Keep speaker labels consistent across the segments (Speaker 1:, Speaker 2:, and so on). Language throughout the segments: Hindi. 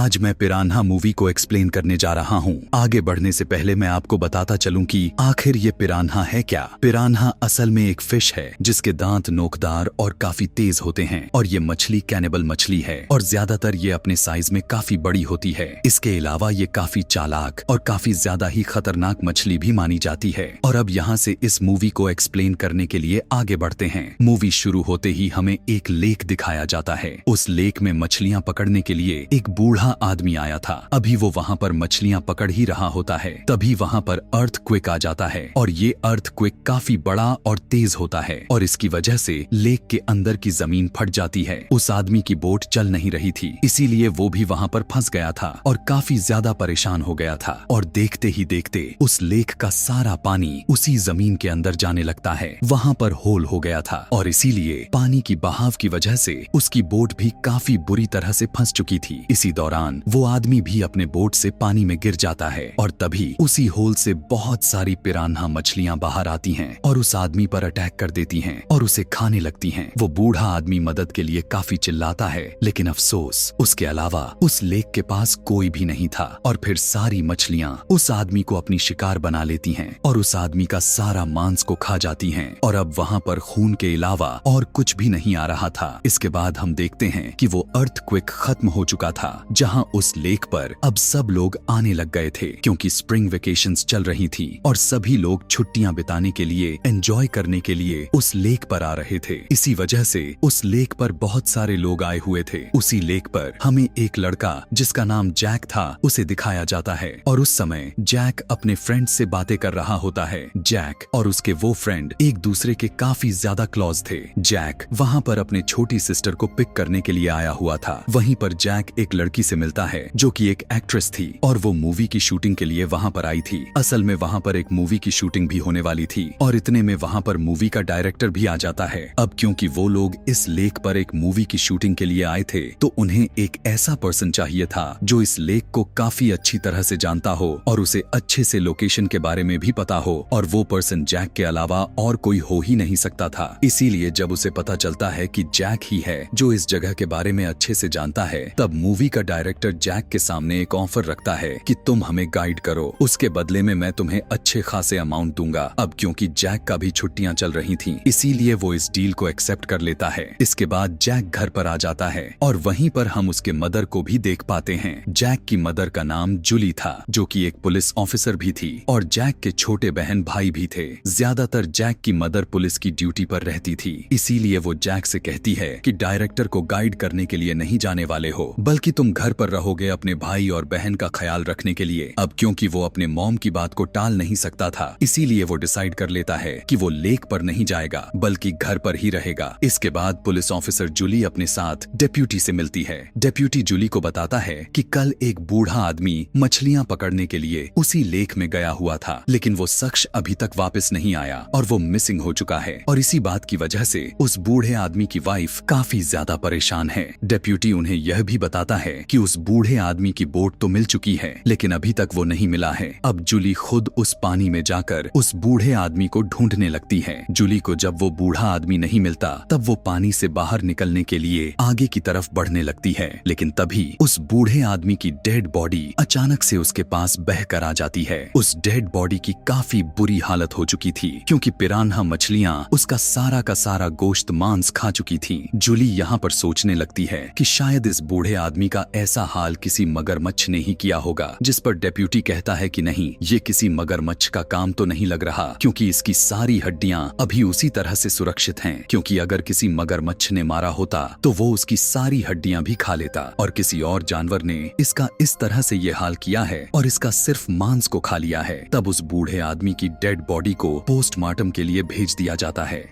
Speaker 1: आज मैं पिरान्हा मूवी को एक्सप्लेन करने जा रहा हूँ। आगे बढ़ने से पहले मैं आपको बताता चलूं कि आखिर ये पिरान्हा है क्या। पिरान्हा असल में एक फिश है जिसके दांत नोकदार और काफी तेज होते हैं और ये मछली कैनिबल मछली है और ज्यादातर ये अपने साइज में काफी बड़ी होती है। इसके अलावा ये काफी चालाक और काफी ज्यादा ही खतरनाक मछली भी मानी जाती है। और अब यहाँ से इस मूवी को एक्सप्लेन करने के लिए आगे बढ़ते हैं। मूवी शुरू होते ही हमें एक लेक दिखाया जाता है। उस लेक में मछलियां पकड़ने के लिए एक बूढ़ा आदमी आया था। अभी वो वहाँ पर मछलियां पकड़ ही रहा होता है, तभी वहाँ पर अर्थक्वेक आ जाता है और ये अर्थक्वेक काफी बड़ा और तेज होता है और इसकी वजह से लेक के अंदर की जमीन फट जाती है। उस आदमी की बोट चल नहीं रही थी, इसीलिए वो भी वहाँ पर फंस गया था और काफी ज्यादा परेशान हो गया था। और देखते ही देखते उस लेक का सारा पानी उसी जमीन के अंदर जाने लगता है। वहाँ पर होल हो गया था और इसीलिए पानी की बहाव की वजह से उसकी बोट भी काफी बुरी तरह से फंस चुकी थी। इसी दौरान वो आदमी भी अपने बोट से पानी में गिर जाता है और तभी उसी होल से बहुत सारी पिरान्हा मछलियां बाहर आती हैं और उस आदमी पर अटैक कर देती हैं और उसे खाने लगती हैं। वो बूढ़ा आदमी मदद के लिए काफी चिल्लाता है, लेकिन अफसोस उसके अलावा उस लेक के पास कोई भी नहीं था। और फिर सारी मछलियां उस आदमी को अपनी शिकार बना लेती हैं और उस आदमी का सारा मांस को खा जाती हैं और अब वहाँ पर खून के अलावा और कुछ भी नहीं आ रहा था। इसके बाद हम देखते हैं कि वो अर्थक्वेक खत्म हो चुका था, जहां उस लेक पर अब सब लोग आने लग गए थे क्योंकि स्प्रिंग वेकेशंस चल रही थी और सभी लोग छुट्टियां बिताने के लिए, एंजॉय करने के लिए उस लेक पर आ रहे थे। इसी वजह से उस लेक पर बहुत सारे लोग आए हुए थे। उसी लेक पर हमें एक लड़का जिसका नाम जैक था उसे दिखाया जाता है और उस समय जैक अपने फ्रेंड से बातें कर रहा होता है। जैक और उसके वो फ्रेंड एक दूसरे के काफी ज्यादा क्लोज थे। जैक वहाँ पर अपने छोटी सिस्टर को पिक करने के लिए आया हुआ था। वहीं पर जैक एक लड़की से मिलता है जो कि एक एक्ट्रेस थी और वो मूवी की शूटिंग के लिए वहाँ पर आई थी। असल में वहाँ पर एक मूवी की शूटिंग भी होने वाली थी और इतने में वहाँ पर मूवी का डायरेक्टर भी आ जाता है। अब क्योंकि वो लोग इस लेक पर एक मूवी की शूटिंग के लिए आए थे तो उन्हें एक ऐसा पर्सन चाहिए था जो इस लेक को काफी अच्छी तरह से जानता हो और उसे अच्छे से लोकेशन के बारे में भी पता हो और वो पर्सन जैक के अलावा और कोई हो ही नहीं सकता था। इसीलिए जब उसे पता चलता है कि जैक ही है जो इस जगह के बारे में अच्छे से जानता है, तब मूवी का डायरेक्टर जैक के सामने एक ऑफर रखता है कि तुम हमें गाइड करो, उसके बदले में मैं तुम्हें अच्छे खासे अमाउंट दूंगा। अब क्योंकि जैक का भी छुट्टियां चल रही थीं, इसीलिए वो इस डील को एक्सेप्ट कर लेता है। इसके बाद जैक घर पर आ जाता है और वहीं पर हम उसके मदर को भी देख पाते हैं। जैक की मदर का नाम जूली था जो कि एक पुलिस ऑफिसर भी थी और जैक के छोटे बहन भाई भी थे। ज्यादातर जैक की मदर पुलिस की ड्यूटी पर रहती थी, इसीलिए वो जैक से कहती है कि डायरेक्टर को गाइड करने के लिए नहीं जाने वाले हो, बल्कि तुम घर पर रहोगे अपने भाई और बहन का ख्याल रखने के लिए। अब क्योंकि वो अपने मॉम की बात को टाल नहीं सकता था, इसीलिए वो डिसाइड कर लेता है कि वो लेक पर नहीं जाएगा बल्कि घर पर ही रहेगा। इसके बाद पुलिस ऑफिसर जूली अपने साथ डेप्यूटी से मिलती है। डेप्यूटी जूली को बताता है कि कल एक बूढ़ा आदमी मछलियां पकड़ने के लिए उसी लेक में गया हुआ था, लेकिन वो शख्स अभी तक वापस नहीं आया और वो मिसिंग हो चुका है और इसी बात की वजह से उस बूढ़े आदमी की वाइफ काफी ज्यादा परेशान है। डेप्यूटी उन्हें यह भी बताता है कि उस बूढ़े आदमी की बोट तो मिल चुकी है, लेकिन अभी तक वो नहीं मिला है। अब जूली खुद उस पानी में जाकर उस बूढ़े आदमी को ढूंढने लगती है। जूली को जब वो बूढ़ा आदमी नहीं मिलता तब वो पानी से बाहर निकलने के लिए आगे की तरफ बढ़ने लगती है, लेकिन तभी उस बूढ़े आदमी की डेड बॉडी अचानक से उसके पास बहकर आ जाती है। उस डेड बॉडी की काफी बुरी हालत हो चुकी थी क्योंकि पिरान्हा मछलियां उसका सारा गोश्त मांस खा चुकी थी। जूली यहाँ पर सोचने लगती है कि शायद इस बूढ़े आदमी का ऐसा हाल किसी मगरमच्छ ने ही किया होगा, जिस पर डेप्यूटी कहता है कि नहीं, ये किसी मगरमच्छ का काम तो नहीं लग रहा क्योंकि इसकी सारी हड्डियां अभी उसी तरह से सुरक्षित हैं, क्योंकि अगर किसी मगरमच्छ ने मारा होता तो वो उसकी सारी हड्डियां भी खा लेता और किसी और जानवर ने इसका इस तरह से ये हाल किया है और इसका सिर्फ मांस को खा लिया है। तब उस बूढ़े आदमी की डेड बॉडी को पोस्टमार्टम के लिए भेज दिया जाता है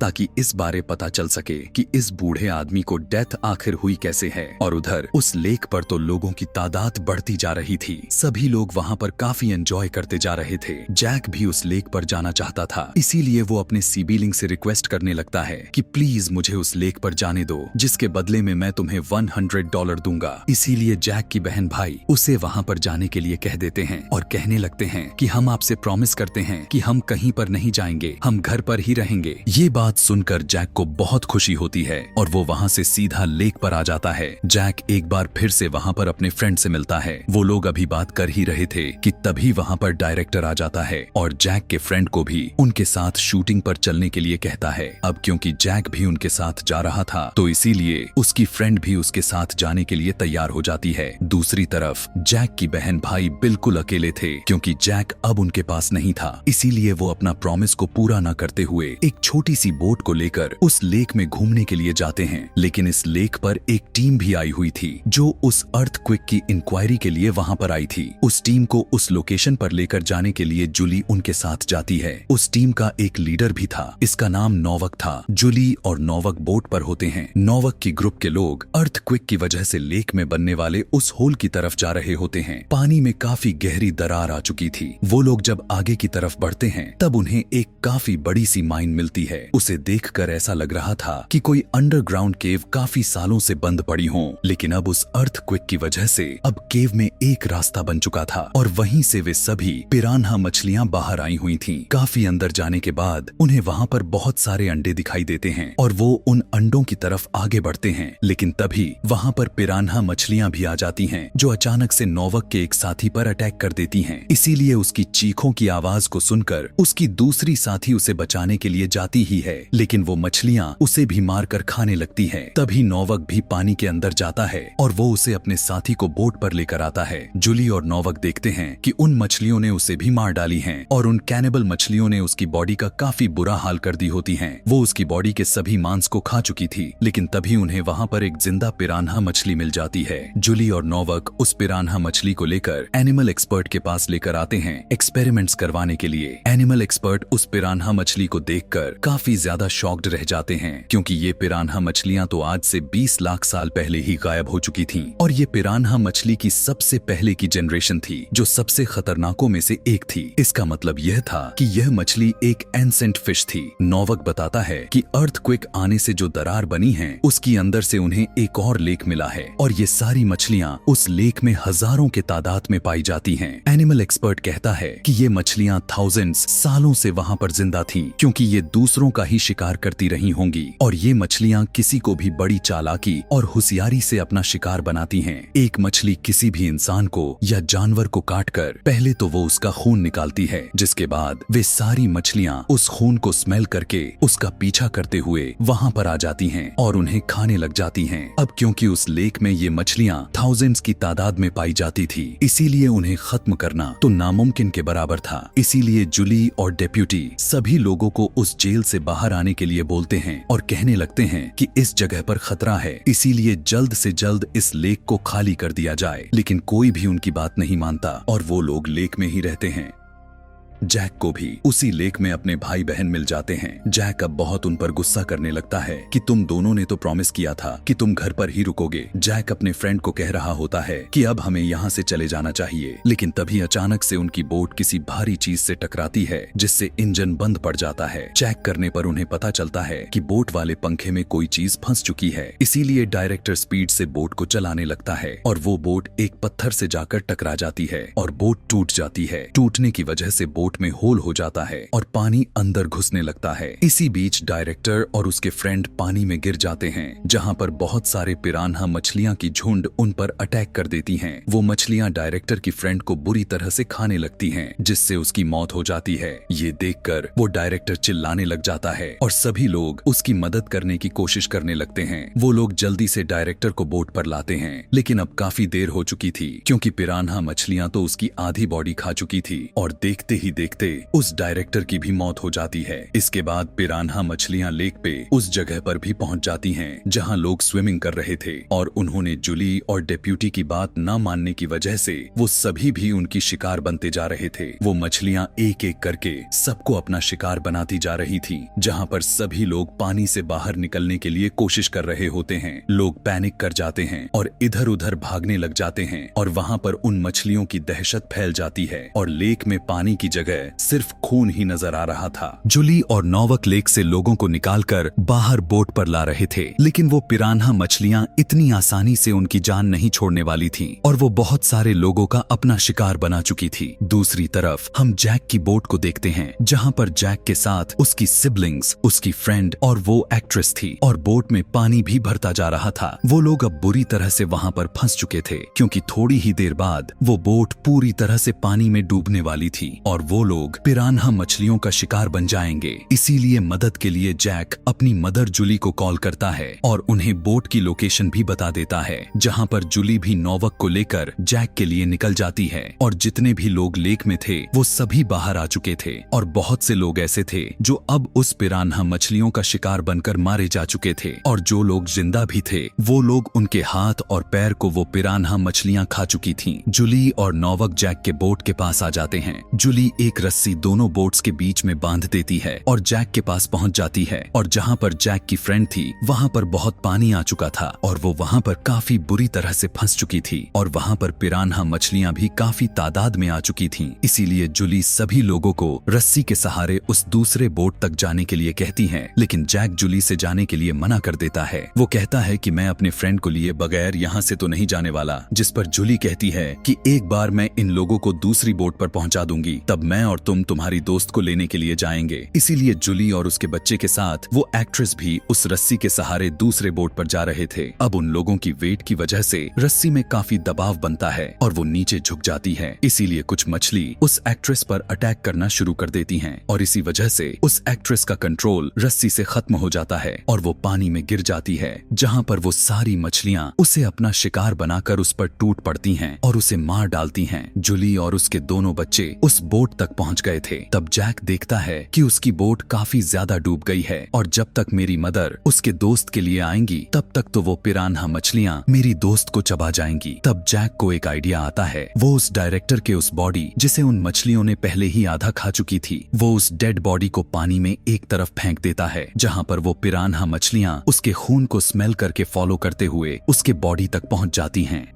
Speaker 1: ताकि इस बारे पता चल सके कि इस बूढ़े आदमी को डेथ आखिर हुई कैसे है। और उधर उस लेक पर तो लोगों की तादाद बढ़ती जा रही थी। सभी लोग वहाँ पर काफी एंजॉय करते जा रहे थे। जैक भी उस लेक पर जाना चाहता था, इसीलिए वो अपने सिबलिंग से रिक्वेस्ट करने लगता है कि प्लीज मुझे उस लेक पर जाने दो, जिसके बदले में मैं तुम्हें $100 दूंगा। इसीलिए जैक की बहन भाई उसे वहाँ पर जाने के लिए कह देते हैं और कहने लगते हैं कि हम आपसे प्रॉमिस करते हैं कि हम कहीं पर नहीं जाएंगे, हम घर पर ही रहेंगे। ये बात बात सुनकर जैक को बहुत खुशी होती है और वो वहाँ से सीधा लेक पर आ जाता है। जैक एक बार फिर से वहाँ पर अपने फ्रेंड से मिलता है। वो लोग अभी बात कर ही रहे थे कि तभी वहाँ पर डायरेक्टर आ जाता है और जैक के फ्रेंड को भी उनके साथ शूटिंग पर चलने के लिए कहता है। अब क्योंकि जैक भी उनके साथ जा रहा था तो इसीलिए उसकी फ्रेंड भी उसके साथ जाने के लिए तैयार हो जाती है। दूसरी तरफ जैक की बहन भाई बिल्कुल अकेले थे क्योंकि जैक अब उनके पास नहीं था। इसीलिए वो अपना प्रॉमिस को पूरा न करते हुए एक छोटी सी बोट को लेकर उस लेक में घूमने के लिए जाते हैं। लेकिन इस लेक पर एक टीम भी आई हुई थी जो उस अर्थक्वेक की इंक्वायरी के लिए वहाँ पर आई थी। उस टीम को उस लोकेशन पर लेकर जाने के लिए जूली उनके साथ जाती है। उस टीम का एक लीडर भी था, इसका नाम नोवक था। जूली और नोवक बोट पर होते हैं। नोवक की ग्रुप के लोग अर्थक्वेक की वजह से लेक में बनने वाले उस होल की तरफ जा रहे होते हैं। पानी में काफी गहरी दरार आ चुकी थी। वो लोग जब आगे की तरफ बढ़ते हैं तब उन्हें एक काफी बड़ी सी माइन मिलती है। उसे देखकर ऐसा लग रहा था कि कोई अंडरग्राउंड केव काफी सालों से बंद पड़ी हो। लेकिन अब उस अर्थक्वेक की वजह से अब केव में एक रास्ता बन चुका था और वहीं से वे सभी पिरान्हा मछलियां बाहर आई हुई थीं। काफी अंदर जाने के बाद उन्हें वहाँ पर बहुत सारे अंडे दिखाई देते हैं और वो उन अंडों की तरफ आगे बढ़ते हैं। लेकिन तभी वहाँ पर पिरान्हा मछलियां भी आ जाती हैं जो अचानक से नोवक के एक साथी पर अटैक कर देती हैं। इसीलिए उसकी चीखों की आवाज को सुनकर उसकी दूसरी साथी उसे बचाने के लिए जाती ही है, लेकिन वो मछलियां उसे भी मारकर खाने लगती हैं। तभी नोवक भी पानी के अंदर जाता है और वो उसे अपने साथी को बोट पर लेकर आता है। जूली और नोवक देखते हैं कि उन मछलियों ने उसे भी मार डाली है और उन कैनिबल मछलियों ने उसकी बॉडी का काफी बुरा हाल कर दी होती है। वो उसकी बॉडी के सभी मांस को खा चुकी थी। लेकिन तभी उन्हें वहाँ पर एक जिंदा पिरान्हा मछली मिल जाती है। जूली और नोवक उस पिरान्हा मछली को लेकर एनिमल एक्सपर्ट के पास लेकर आते हैं एक्सपेरिमेंट्स करवाने के लिए। एनिमल एक्सपर्ट उस पिरान्हा मछली को देखकर काफी ज्यादा शॉक्ड रह जाते हैं क्योंकि ये पिरान्हा मछलियां तो आज से 20 लाख साल पहले ही गायब हो चुकी थीं और ये पिरान्हा मछली की सबसे पहले की जनरेशन थी जो सबसे खतरनाकों में से एक थी। इसका मतलब यह था कि यह मछली एक एंसेंट फिश थी। नोवक बताता है कि अर्थक्वेक आने से जो दरार बनी है उसकी अंदर से उन्हें एक और लेक मिला है और ये सारी मछलियां उस लेक में हजारों के तादाद में पाई जाती हैं। एनिमल एक्सपर्ट कहता है कि ये मछलियां थाउजेंड्स सालों से वहाँ पर जिंदा थीं क्योंकि ये दूसरों का ही शिकार करती रही होंगी और ये मछलियां किसी को भी बड़ी चालाकी और होशियारी से अपना शिकार बनाती हैं। एक मछली किसी भी इंसान को या जानवर को काटकर पहले तो वो उसका खून निकालती है, जिसके बाद वे सारी मछलियां उस खून को स्मेल करके उसका पीछा करते हुए वहाँ पर आ जाती हैं और उन्हें खाने लग जाती हैं। अब क्योंकि उस लेक में ये मछलियां थाउजेंड्स की तादाद में पाई जाती थी इसीलिए उन्हें खत्म करना तो नामुमकिन के बराबर था। इसीलिए जूली और डेप्यूटी सभी लोगों को उस जेल से बाहर आने के लिए बोलते हैं और कहने लगते हैं कि इस जगह पर खतरा है, इसीलिए जल्द से जल्द इस लेक को खाली कर दिया जाए। लेकिन कोई भी उनकी बात नहीं मानता और वो लोग लेक में ही रहते हैं। जैक को भी उसी लेक में अपने भाई बहन मिल जाते हैं। जैक अब बहुत उन पर गुस्सा करने लगता है कि तुम दोनों ने तो प्रॉमिस किया था कि तुम घर पर ही रुकोगे। जैक अपने फ्रेंड को कह रहा होता है कि अब हमें यहाँ से चले जाना चाहिए, लेकिन तभी अचानक से उनकी बोट किसी भारी चीज से टकराती है जिससे इंजन बंद पड़ जाता है। चेक करने पर उन्हें पता चलता है कि बोट वाले पंखे में कोई चीज फंस चुकी है। इसीलिए डायरेक्टर स्पीड से बोट को चलाने लगता है और वो बोट एक पत्थर से जाकर टकरा जाती है और बोट टूट जाती है। टूटने की वजह से बोट में होल हो जाता है और पानी अंदर घुसने लगता है। इसी बीच डायरेक्टर और उसके फ्रेंड पानी में गिर जाते हैं जहां पर बहुत सारे पिरान्हा मछलियां की झुंड उन पर अटैक कर देती हैं। वो मछलियां डायरेक्टर की फ्रेंड को बुरी तरह से खाने लगती हैं जिससे उसकी मौत हो जाती है। ये देखकर वो डायरेक्टर चिल्लाने लग जाता है और सभी लोग उसकी मदद करने की कोशिश करने लगते हैं। वो लोग जल्दी से डायरेक्टर को बोट पर लाते हैं, लेकिन अब काफी देर हो चुकी थी क्योंकि पिरान्हा मछलियां तो उसकी आधी बॉडी खा चुकी थी और देखते ही देखते उस डायरेक्टर की भी मौत हो जाती है। इसके बाद पिरान्हा मछलियां लेक पे उस जगह पर भी पहुंच जाती हैं जहां लोग स्विमिंग कर रहे थे और उन्होंने जूली और डेप्यूटी की बात न मानने की वजह से वो सभी भी उनकी शिकार बनते जा रहे थे। वो मछलियां एक एक करके सबको अपना शिकार बनाती जा रही थी। जहां पर सभी लोग पानी से बाहर निकलने के लिए कोशिश कर रहे होते हैं। लोग पैनिक कर जाते हैं और इधर उधर भागने लग जाते हैं और वहां पर उन मछलियों की दहशत फैल जाती है और लेक में पानी की जगह जगह सिर्फ खून ही नजर आ रहा था। जुली और नोवाक लेक से लोगों को निकालकर बाहर बोट पर ला रहे थे, लेकिन वो पिरान्हा मछलियां इतनी आसानी से उनकी जान नहीं छोड़ने वाली थीं और वो बहुत सारे लोगों का अपना शिकार बना चुकी थी। दूसरी तरफ हम जैक की बोट को देखते हैं, जहां पर जैक के साथ उसकी सिबलिंग्स, उसकी फ्रेंड और वो एक्ट्रेस थी और बोट में पानी भी भरता जा रहा था। वो लोग अब बुरी तरह से वहां पर फंस चुके थे, क्योंकि थोड़ी ही देर बाद वो बोट पूरी तरह से पानी में डूबने वाली थी और वो लोग पिरान्हा मछलियों का शिकार बन जाएंगे। इसीलिए मदद के लिए जैक अपनी मदर जुली को कॉल करता है और उन्हें बोट की लोकेशन भी बता देता है, जहां पर जुली भी नोवाक को लेकर जैक के लिए निकल जाती है। और जितने भी लोग लेक में थे वो सभी बाहर आ चुके थे और बहुत से लोग ऐसे थे जो अब उस पिरान्हा मछलियों का शिकार बनकर मारे जा चुके थे, और जो लोग जिंदा भी थे वो लोग उनके हाथ और पैर को वो पिरान्हा मछलियां खा चुकी थीं। जुली और नोवाक जैक के बोट के पास आ जाते हैं। जुली एक रस्सी दोनों बोट्स के बीच में बांध देती है और जैक के पास पहुंच जाती है, और जहां पर जैक की फ्रेंड थी वहां पर बहुत पानी आ चुका था और वो वहां पर काफी बुरी तरह से फंस चुकी थी और वहां पर पिरान्हा मछलियां भी काफी तादाद में आ चुकी थीं। इसीलिए जुली सभी लोगों को रस्सी के सहारे उस दूसरे बोट तक जाने के लिए कहती है, लेकिन जैक जुली से जाने के लिए मना कर देता है। वो कहता है कि मैं अपने फ्रेंड को लिए बगैर यहाँ से तो नहीं जाने वाला, जिस पर जुली कहती है कि एक बार मैं इन लोगों को दूसरी बोट पर पहुंचा दूंगी, तब मैं और तुम तुम्हारी दोस्त को लेने के लिए जाएंगे। इसीलिए जुली और उसके बच्चे के साथ वो एक्ट्रेस भी उस रस्सी के सहारे दूसरे बोट पर जा रहे थे। अब उन लोगों की वेट की वजह से रस्सी में काफी दबाव बनता है और वो नीचे झुक जाती है। इसीलिए कुछ मछली उस एक्ट्रेस पर अटैक करना शुरू कर देती हैं और इसी वजह से उस एक्ट्रेस का कंट्रोल रस्सी से खत्म हो जाता है और वो पानी में गिर जाती है, जहां पर वो सारी मछलियां उसे अपना शिकार बनाकर उस पर टूट पड़ती हैं और उसे मार डालती हैं। जुली और उसके दोनों बच्चे उस बोट तक पहुंच गए थे। तब जैक देखता है कि उसकी बोट काफी ज्यादा डूब गई है और जब तक मेरी मदर उसके दोस्त के लिए आएंगी तब तक तो वो पिरान्हा मछलियां मेरी दोस्त को चबा जाएंगी। तब जैक को एक आइडिया आता है। वो उस डायरेक्टर के उस बॉडी, जिसे उन मछलियों ने पहले ही आधा खा चुकी थी, वो उस डेड बॉडी को पानी में एक तरफ फेंक देता है, जहां पर वो पिरान्हा मछलियां उसके खून को स्मेल करके फॉलो करते हुए उसके बॉडी तक पहुंच जाती हैं।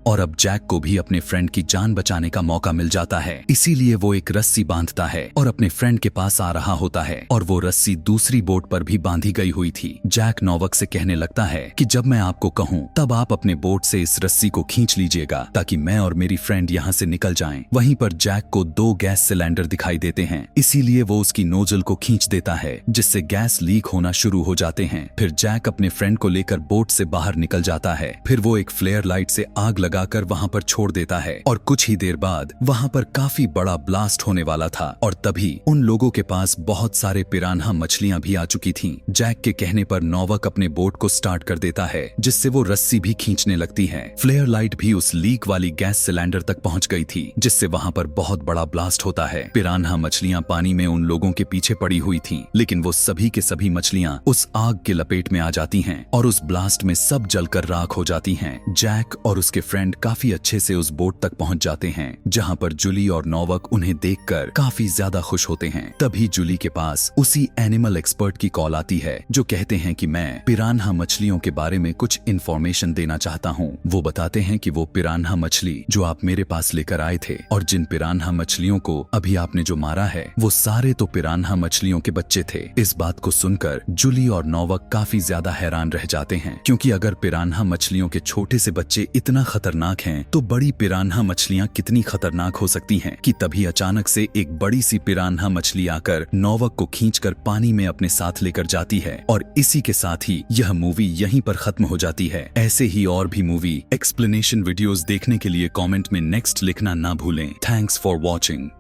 Speaker 1: और अब जैक को भी अपने फ्रेंड की जान बचाने का मौका मिल जाता है। इसीलिए वो एक रस्सी बांधता है और अपने फ्रेंड के पास आ रहा होता है और वो रस्सी दूसरी बोट पर भी बांधी गई हुई थी। जैक नोवाक से कहने लगता है कि जब मैं आपको कहूँ तब आप अपने बोट से इस रस्सी को खींच लीजिएगा ताकि मैं और मेरी फ्रेंड यहाँ से निकल जाएं। वहीं पर जैक को 2 गैस सिलेंडर दिखाई देते हैं, इसीलिए वो उसकी नोजल को खींच देता है, जिससे गैस लीक होना शुरू हो जाते हैं। फिर जैक अपने फ्रेंड को लेकर बोट से बाहर निकल जाता है। फिर वो एक फ्लेयर लाइट से आग लगाकर वहां पर छोड़ देता है और कुछ ही देर बाद वहां पर काफी बड़ा ब्लास्ट होने वाला था और तभी उन लोगों के पास बहुत सारे पिरान्हा मछलियां भी आ चुकी थीं। जैक के कहने पर नोवाक अपने बोट को स्टार्ट कर देता है, जिससे वो रस्सी भी खींचने लगती है। फ्लेयर लाइट भी उस लीक वाली गैस सिलेंडर तक पहुंच गई थी, जिससे वहां पर बहुत बड़ा ब्लास्ट होता है। पिरान्हा मछलियां पानी में उन लोगों के पीछे पड़ी हुई थीं, लेकिन वो सभी के सभी मछलियां उस आग के लपेट में आ जाती हैं और उस ब्लास्ट में सब जलकर राख हो जाती हैं। जैक और उसके फ्रेंड काफी अच्छे से उस बोट तक पहुंच जाते हैं, जहां पर जुली और नोवाक उन्हें देखकर काफी ज्यादा खुश होते हैं। तभी जुली के पास उसी एनिमल एक्सपर्ट की कॉल आती है, जो कहते हैं कि मैं पिरान्हा मछलियों के बारे में कुछ इन्फॉर्मेशन देना चाहता हूं। वो बताते हैं कि वो पिरान्हा मछली जो आप मेरे पास लेकर आए थे और जिन पिरान्हा मछलियों को अभी आपने जो मारा है, वो सारे तो पिरान्हा मछलियों के बच्चे थे। इस बात को सुनकर जुली और नोवाक काफी ज्यादा हैरान रह जाते हैं, क्योंकि अगर पिरान्हा मछलियों के छोटे से बच्चे इतना खतरनाक हैं तो बड़ी पिरान्हा मछलियां कितनी खतरनाक हो सकती हैं। कि तभी अचानक से एक बड़ी सी पिरान्हा मछली आकर नोवाक को खींचकर पानी में अपने साथ लेकर जाती है और इसी के साथ ही यह मूवी यहीं पर खत्म हो जाती है। ऐसे ही और भी मूवी एक्सप्लेनेशन वीडियोस देखने के लिए कमेंट में नेक्स्ट लिखना ना भूलें। Thanks for watching.